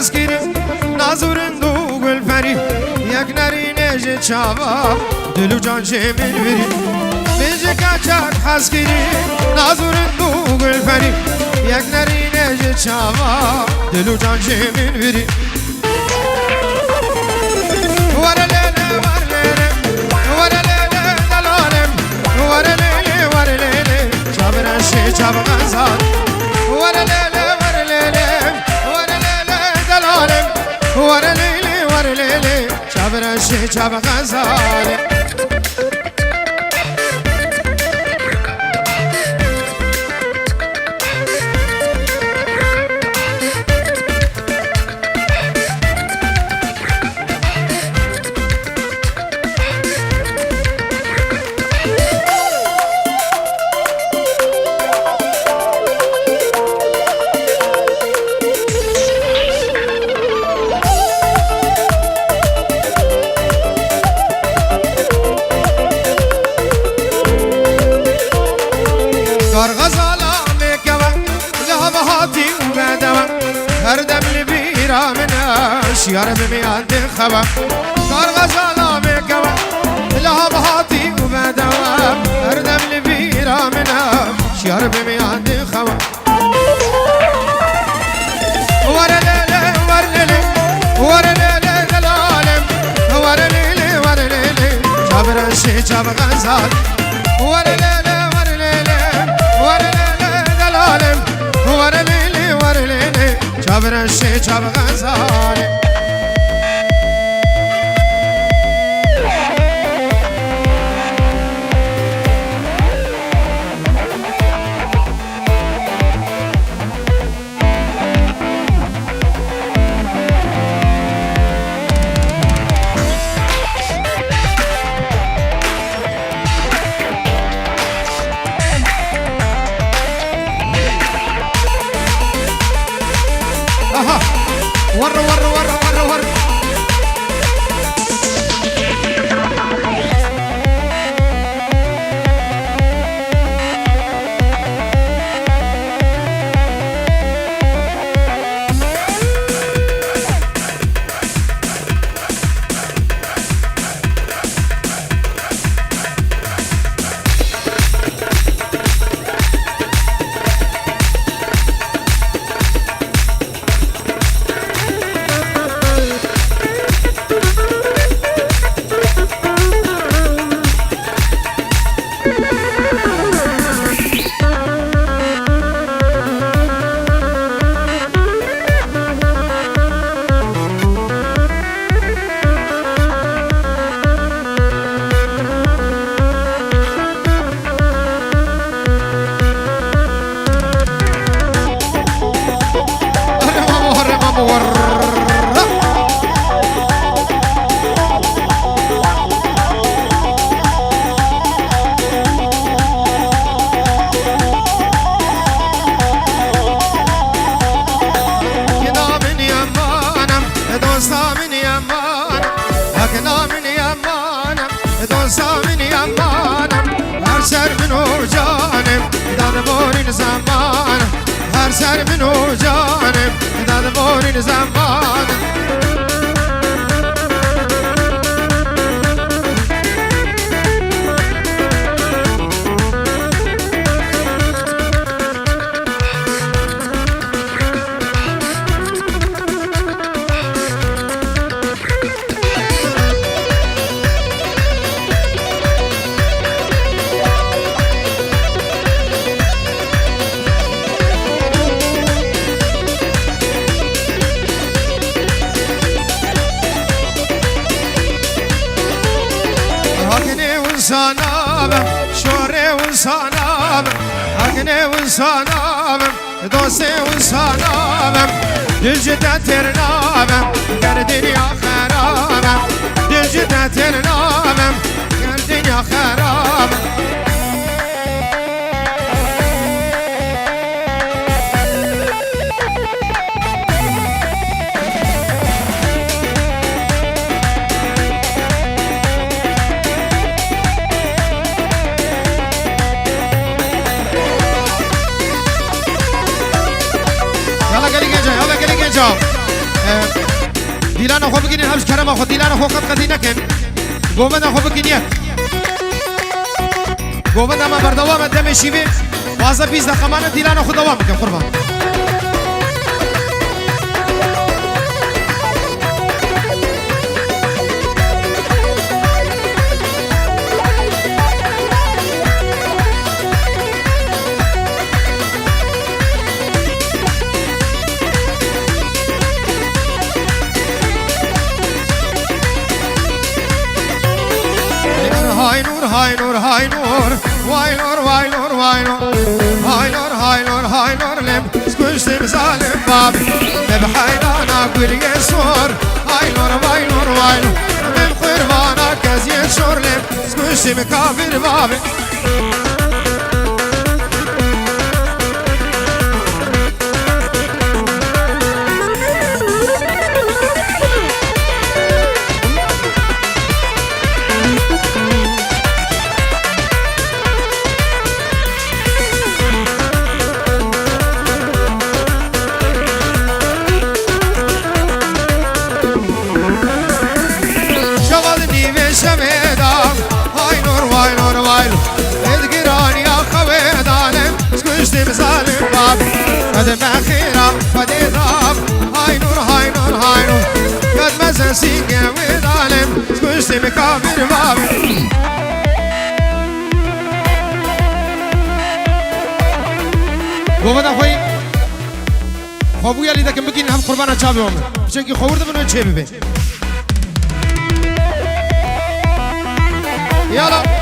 حسكري نازورن دو قل فري يكنري نجي شابا دلو جان جميل بري بيجي كاچار حسكري نازورن دو قل فري يكنري نجي شابا دلو جان جميل بري ورا ليلة ورا ليلة ورا ليلة دلالم ورا ليلة ورا ليلة شابر الشي شابر غزال ورا ليلة ورا ليلة ورا ليلة دلالم ورا ليلة ورا ليلة شابر الشي شابر غزال شيار بمياد خبا كار غزالا مكوا لها بهاتي وبدوام اردم لبيرا منها شيار بمياد خبا ورا ليلة ورا ليلة ورا ليلة دلالم ورا ليلة ورا ليلة جابر الشي جاب غزال ورا ليلة ورا ليلة ورا ليلة دلالم ورا ليلة ورا ليلة جابر الشي جاب غزال ورا ورا ورا ورا ورا سر منو جانم داد بورین زمان وانسانابم شوره وانسانابم اگنه وانسانابم دوسته وانسانابم دل جده ترنابم گر دنیا خرابم دل جده ترنابم گر دنیا خرابم دیلان خوب بگین همش کرم خود دیلان خوب قدی نکن گوبند خوب بگین یک گوبند ما بردوام دم شیوه واسه 20 دقیقه من دیلان خود دوام میکنم قربان هاي نور هاي نور هاي نور واي نور واي نور واي نور هاي نور هاي نور هاي نور لم سكوش ظالم باب بحيرانا كل يسور هاي نور واي نور واي نور من قربانا كزين شور لم سكوش مكافر باب قدم أخيرا فدي ضاب هاي نور هاي نور هاي نور قد مساسين قوي ظالم سكوشتي مكافر بابي قوة أخوي خوابويا لي دكم بكين هم قربانا چابي ومن بچنكي خوورده منو چه ببين يلا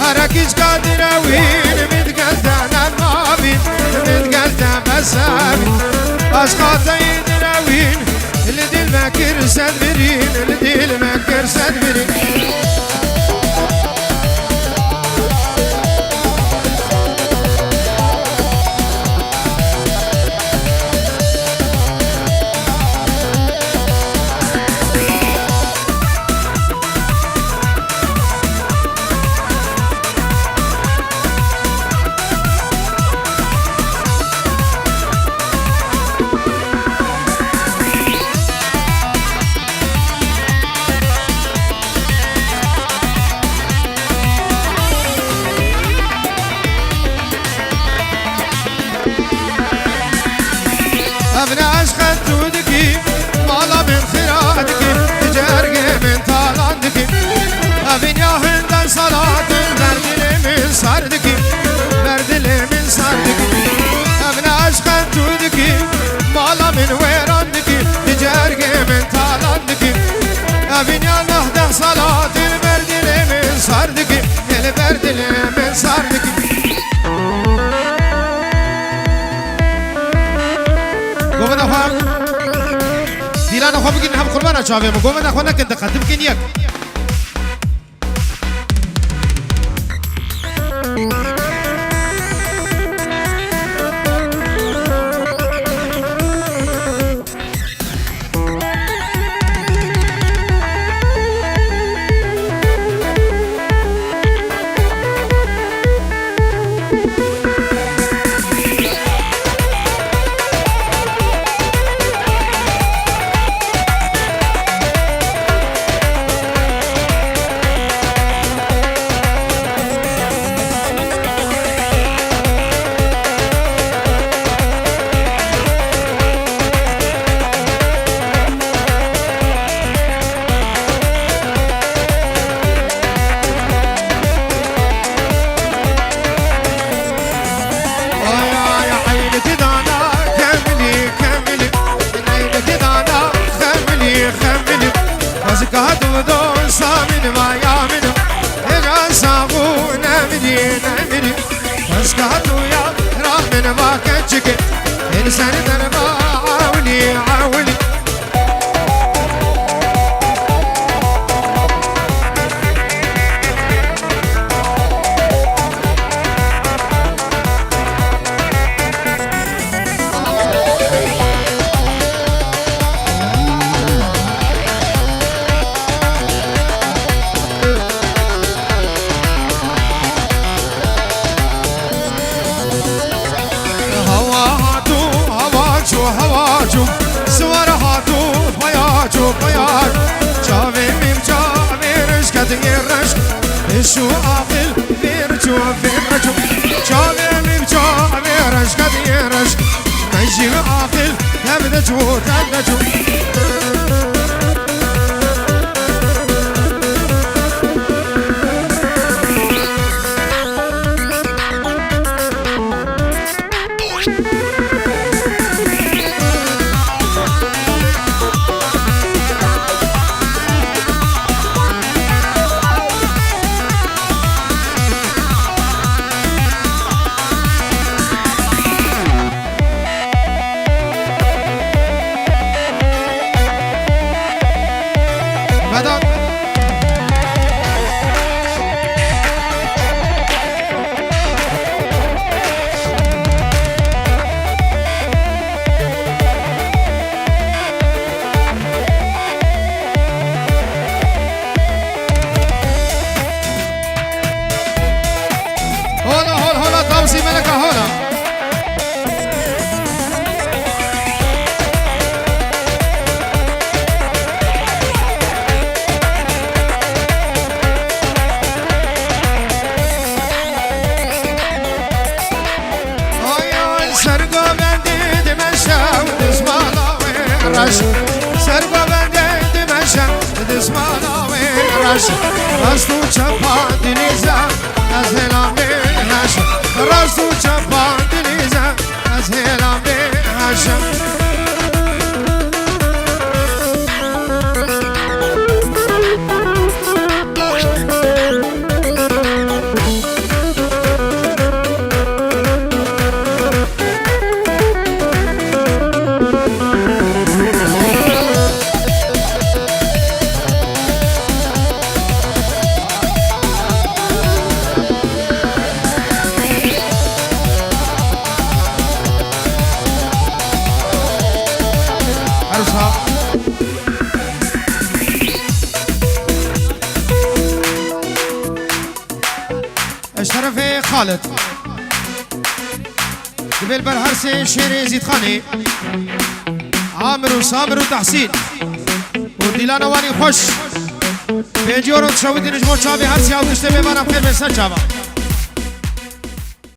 هركيش قادر وين متقدنا ما بين متقدم بسابي أشقاط يدراوين لدي المكر سدبرين لدي المكر سدبرين ابن عشق تودكي مالا من خيراتكي تجارقي من طالاتكي ابن يا هند صلاة بردلي من سردكي بردلي من سردكي ابن عشق تودكي مالا من ويرانكي تجارقي من طالاتكي ابن يا نهده صلاة بردلي من سردكي بردلي من سردكي قوم نخواه دیلا نخواه بگین هم قربانه چاوه مو قوم نخواه نکن دقیقه بگین یک إنسان دربا عاولي عاولي هواجو سوار هاتو فياجو فياج شافي ميم شافي رشكت يرش الشو عاقل بيرجو بيرجو شافي ميم شافي رشكت يرش ماشي عاقل تبدجو تبدجو سربا بندي دمشق دسمانا ويرش راستو چپا دنیزا از هلام هاشم راستو چپا دنیزا از هلام هاشم الشرف خالد قبل برهرسي شيري زيد خاني عامر وسامر وتحسين وديلانا واني خوش بيجورو تشاودي نجمو شابي هرسي او تشتبه بانا بخير بسر شابا